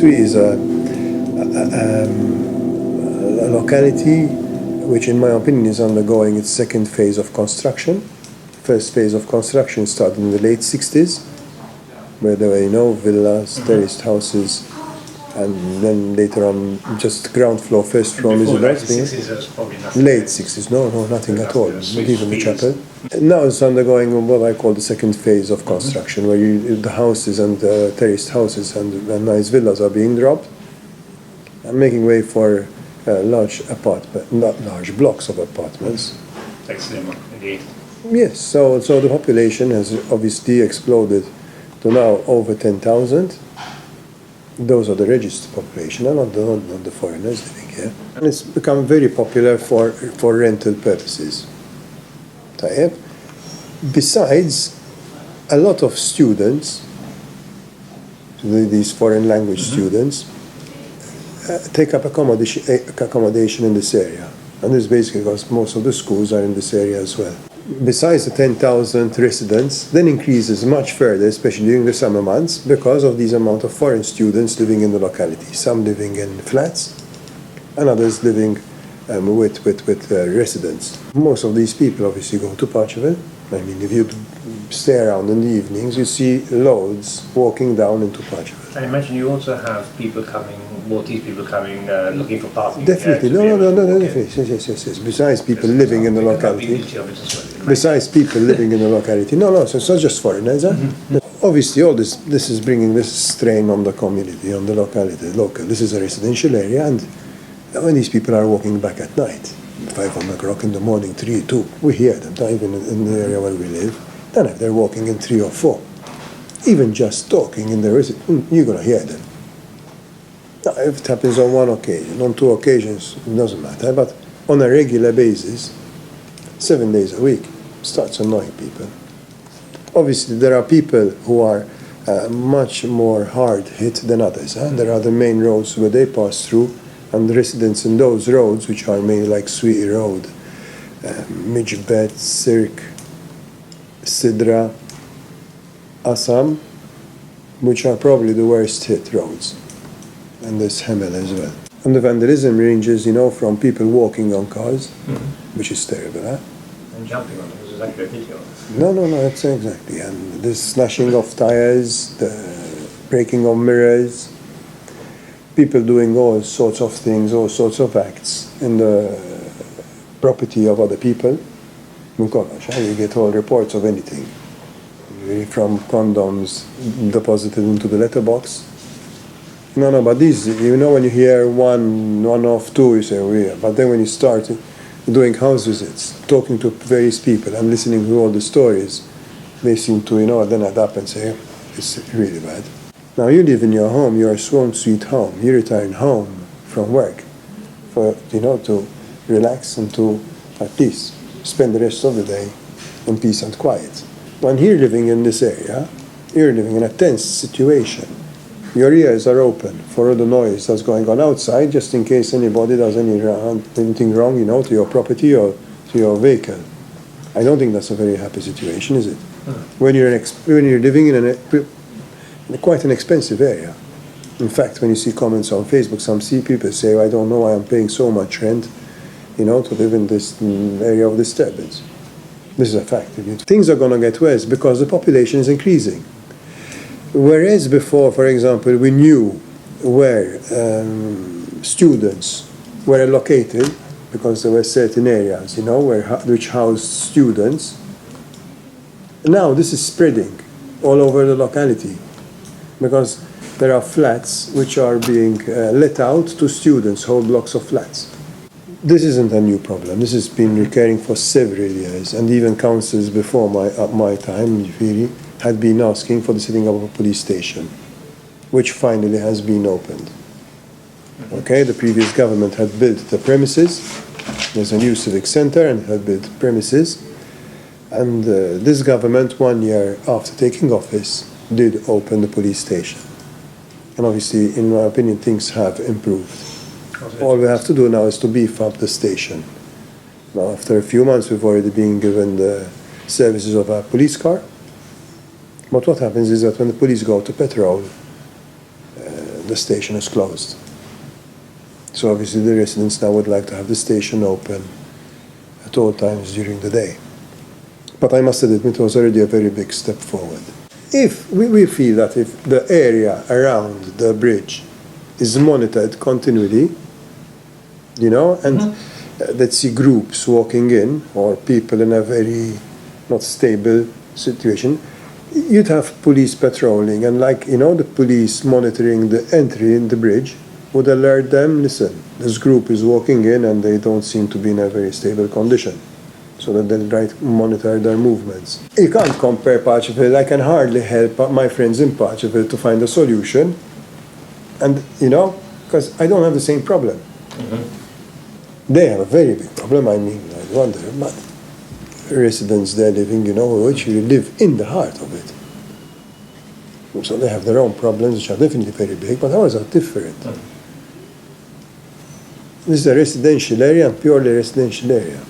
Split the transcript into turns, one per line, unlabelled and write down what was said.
Swieqi is a locality which, in my opinion, is undergoing its second phase of construction. First phase of construction started in the late 60s, where there were, villas, terraced houses, and then later on, just ground floor, first floor is
late 60s,
no, nothing at all, not even the chapel. Now it's undergoing what I call the second phase of construction, where the houses and the terraced houses and nice villas are being dropped and making way for large blocks of apartments. Yes, so the population has obviously exploded to now over 10,000. Those are the registered population, and not the foreigners living here. And it's become very popular for rental purposes. Besides, a lot of students, these foreign language students, take up accommodation in this area. And this is basically because most of the schools are in this area as well. Besides the 10,000 residents, then increases much further, especially during the summer months, because of these amount of foreign students living in the locality. Some living in flats, and others living with residents. Most of these people obviously go to Parcheville. I mean, if you stay around in the evenings, you see loads walking down into Parcheville.
I imagine you also have people coming, Maltese people coming, looking for parking.
Definitely, definitely. Yes. Besides people living in the locality. Besides people living in the locality. So it's not just foreigners. Obviously, all this is bringing this strain on the community, on the locality, local. This is a residential area, and when these people are walking back at night, 5 o'clock in the morning, 3, 2, we hear them, not even in the area where we live. Then if they're walking in 3 or 4, even just talking in the residence, you're going to hear them. Now, if it happens on one occasion, on 2 occasions, it doesn't matter, but on a regular basis, 7 days a week, starts annoying people. Obviously, there are people who are much more hard hit than others. There are the main roads where they pass through, and the residents in those roads, which are mainly like Swieqi Road, Muscat, Swieqi, Sidra, Assam, which are probably the worst hit roads. And there's Hemel as well. And the vandalism ranges, from people walking on cars, which is terrible,
And jumping on them, is exactly a video.
No, that's exactly. And the smashing of tires, the breaking of mirrors, people doing all sorts of things, all sorts of acts in the property of other people. You get all reports of anything, from condoms deposited into the letterbox. But these, when you hear one of two, you say, weird. But then when you start doing house visits, talking to various people and listening to all the stories, they seem to, then add up and say, it's really bad. Now you live in your home, your own sweet home. You return home from work for, to relax and to at least spend the rest of the day in peace and quiet. When you're living in this area, you're living in a tense situation. Your ears are open for all the noise that's going on outside, just in case anybody does anything wrong, to your property or to your vehicle. I don't think that's a very happy situation, is it? When you're living in quite an expensive area. In fact, when you see comments on Facebook, some people say, I don't know why I'm paying so much rent, to live in this area of disturbance. This is a fact. Things are going to get worse because the population is increasing. Whereas before, for example, we knew where students were located, because there were certain areas, which housed students. Now this is spreading all over the locality, because there are flats which are being let out to students, whole blocks of flats. This isn't a new problem. This has been recurring for several years, and even councils before my time, really, had been asking for the setting up of a police station, which finally has been opened. The previous government had built the premises. There's a new civic center and had built premises. And this government, 1 year after taking office, did open the police station. And obviously, in my opinion, things have improved. All we have to do now is to beef up the station. Now, after a few months, we've already been given the services of a police car. But what happens is that when the police go to patrol, the station is closed. So obviously the residents now would like to have the station open at all times during the day. But I must admit it was already a very big step forward. If we feel that if the area around the bridge is monitored continually, and let's see groups walking in or people in a very not stable situation, you'd have police patrolling, and the police monitoring the entry in the bridge would alert them, listen, this group is walking in and they don't seem to be in a very stable condition, so that they'll monitor their movements. You can't compare Parcheville. I can hardly help my friends in Parcheville to find a solution, and because I don't have the same problem. They have a very big problem. I wonder, but residents there living, who actually live in the heart of it. So they have their own problems, which are definitely very big, but ours are different. This is a residential area, and purely residential area.